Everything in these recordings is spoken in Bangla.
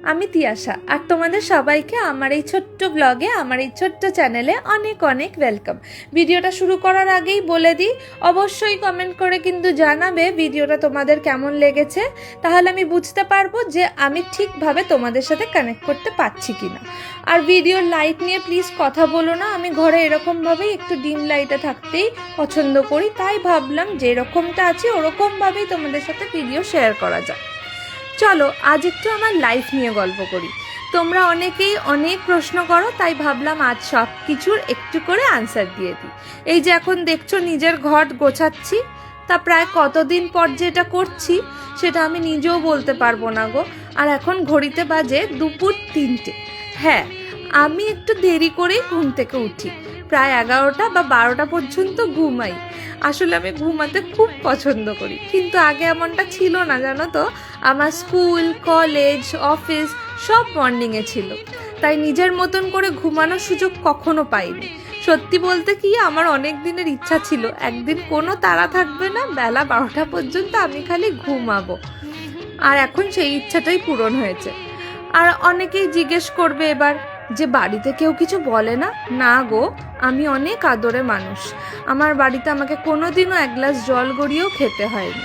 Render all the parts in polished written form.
আমি তিয়াশা আর তোমাদের সবাইকে আমার এই ছোট্ট ব্লগে আমার এই ছোট্ট চ্যানেলে অনেক অনেক ওয়েলকাম। ভিডিওটা শুরু করার আগেই বলে দিই, অবশ্যই কমেন্ট করে কিন্তু জানাবে ভিডিওটা তোমাদের কেমন লেগেছে, তাহলে আমি বুঝতে পারবো যে আমি ঠিকভাবে তোমাদের সাথে কানেক্ট করতে পারছি কিনা। আর ভিডিওর লাইট নিয়ে প্লিজ কথা বলো না, আমি ঘরে এরকমভাবেই একটু ডিম লাইটে থাকতেই পছন্দ করি, তাই ভাবলাম যে এরকমটা আছে ওরকমভাবেই তোমাদের সাথে ভিডিও শেয়ার করা যায়। চলো আজ একটু আমার লাইফ নিয়ে গল্প করি। তোমরা অনেকেই অনেক প্রশ্ন করো, তাই ভাবলাম আজ সব কিছুর একটু করে আনসার দিয়ে দিই। এই যে এখন দেখছো নিজের ঘর গোছাচ্ছি, তা প্রায় কতদিন পর যেটা করছি সেটা আমি নিজেও বলতে পারবো না গো। আর এখন ঘড়িতে বাজে দুপুর 3টে। হ্যাঁ, আমি একটু দেরি করেই ঘুম থেকে উঠি, প্রায় 11টা বা 12টা পর্যন্ত ঘুমাই। আসলে আমি ঘুমাতে খুব পছন্দ করি, কিন্তু আগে এমনটা ছিল না জানো তো। আমার স্কুল, কলেজ, অফিস সব মর্নিংয়ে ছিল, তাই নিজের মতন করে ঘুমানোর সুযোগ কখনো পাইনি। সত্যি বলতে কি, আমার অনেক দিনের ইচ্ছা ছিল একদিন কোনো তাড়া থাকবে না, বেলা 12টা পর্যন্ত আমি খালি ঘুমাবো। আর এখন সেই ইচ্ছাটাই পূরণ হয়েছে। আর অনেকেই জিজ্ঞেস করবে এবার যে বাড়িতে কেউ কিছু বলে না? না গো, আমি অনেক আদরে মানুষ। আমার বাড়িতে আমাকে কোনোদিনও এক গ্লাস জল গড়িয়েও খেতে হয়নি।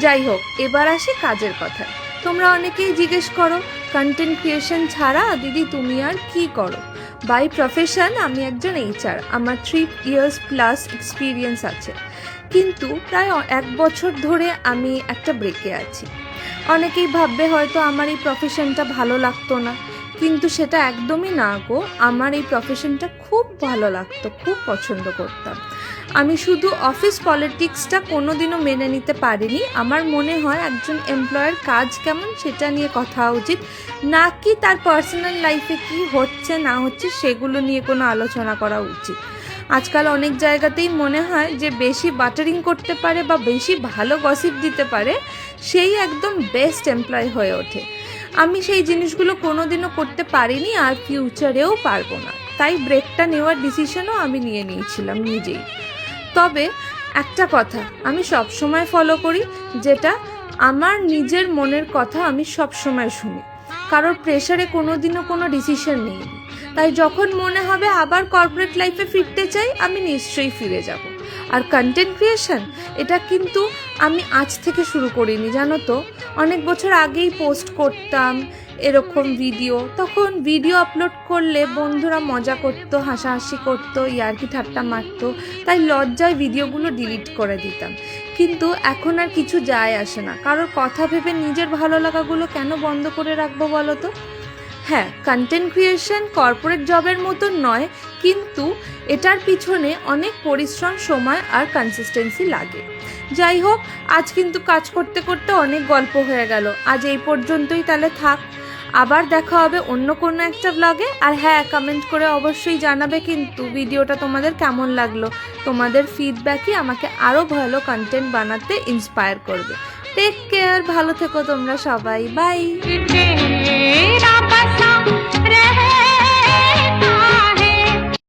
যাই হোক, এবার আসি কাজের কথায়। তোমরা অনেকেই জিজ্ঞেস করো কন্টেন্ট ক্রিয়েশন ছাড়া দিদি তুমি আর কি করো? বাই প্রফেশন আমি একজন HR, আমার 3 years প্লাস এক্সপিরিয়েন্স আছে, কিন্তু প্রায় 1 বছর ধরে আমি একটা ব্রেকে আছি। অনেকেই ভাববে হয়তো আমার এই প্রফেশনটা ভালো লাগতো না, কিন্তু সেটা একদমই না গো। আমার এই প্রফেশনটা খুব ভালো লাগতো, খুব পছন্দ করতাম। আমি শুধু অফিস পলিটিক্সটা কোনোদিনও মেনে নিতে পারিনি। আমার মনে হয় একজন এমপ্লয়ের কাজ কেমন সেটা নিয়ে কথা উচিত, নাকি তার পার্সোনাল লাইফে কি হচ্ছে না হচ্ছে সেগুলো নিয়ে কোনো আলোচনা করা উচিত। আজকাল অনেক জায়গাতেই মনে হয় যে বেশি বাটারিং করতে পারে বা বেশি ভালো গসিপ দিতে পারে সেই একদম বেস্ট এমপ্লয় হয়ে ওঠে। আমি সেই জিনিসগুলো কোনোদিনও করতে পারিনি আর ফিউচারেও পারবো না, তাই ব্রেকটা নেওয়ার ডিসিশনও আমি নিয়ে নিয়েছিলাম নিজেই। তবে একটা কথা আমি সব সময় ফলো করি, যেটা আমার নিজের মনের কথা আমি সব সময় শুনি, কারোর প্রেশারে কোনোদিনও কোনো ডিসিশন নিইনি। তাই যখন মনে হবে আবার কর্পোরেট লাইফে ফিরতে চাই, আমি নিশ্চয়ই ফিরে যাব। আর কন্টেন্ট ক্রিয়েশন এটা কিন্তু আমি আজ থেকে শুরু করিনি, জানো তো। অনেক বছর আগেই পোস্ট করতাম এরকম ভিডিও, তখন ভিডিও আপলোড করলে বন্ধুরা মজা করতো, হাসাহাসি করতো, ইয়ার্কি ঠাট্টা মারতো, তাই লজ্জায় ভিডিওগুলো ডিলিট করে দিতাম। কিন্তু এখন আর কিছু যায় আসে না, কারোর কথা ভেবে নিজের ভালো লাগাগুলো কেন বন্ধ করে রাখবো বলো তো। হ্যাঁ, কন্টেন্ট ক্রিয়েশন কর্পোরেট জবের মতো নয়, কিন্তু এটার পিছনে অনেক পরিশ্রম, সময় আর কনসিস্টেন্সি লাগে। যাই হোক, আজ কিন্তু কাজ করতে করতে অনেক গল্প হয়ে গেল, আজ এই পর্যন্তই তাহলে থাক। আবার দেখা হবে অন্য কোনো একটা ব্লগে। আর হ্যাঁ, কমেন্ট করে অবশ্যই জানাবে কিন্তু ভিডিওটা তোমাদের কেমন লাগলো। তোমাদের ফিডব্যাকই আমাকে আরও ভালো কন্টেন্ট বানাতে ইন্সপায়ার করবে। টেক কেয়ার, ভালো থেকো তোমরা সবাই, বাই।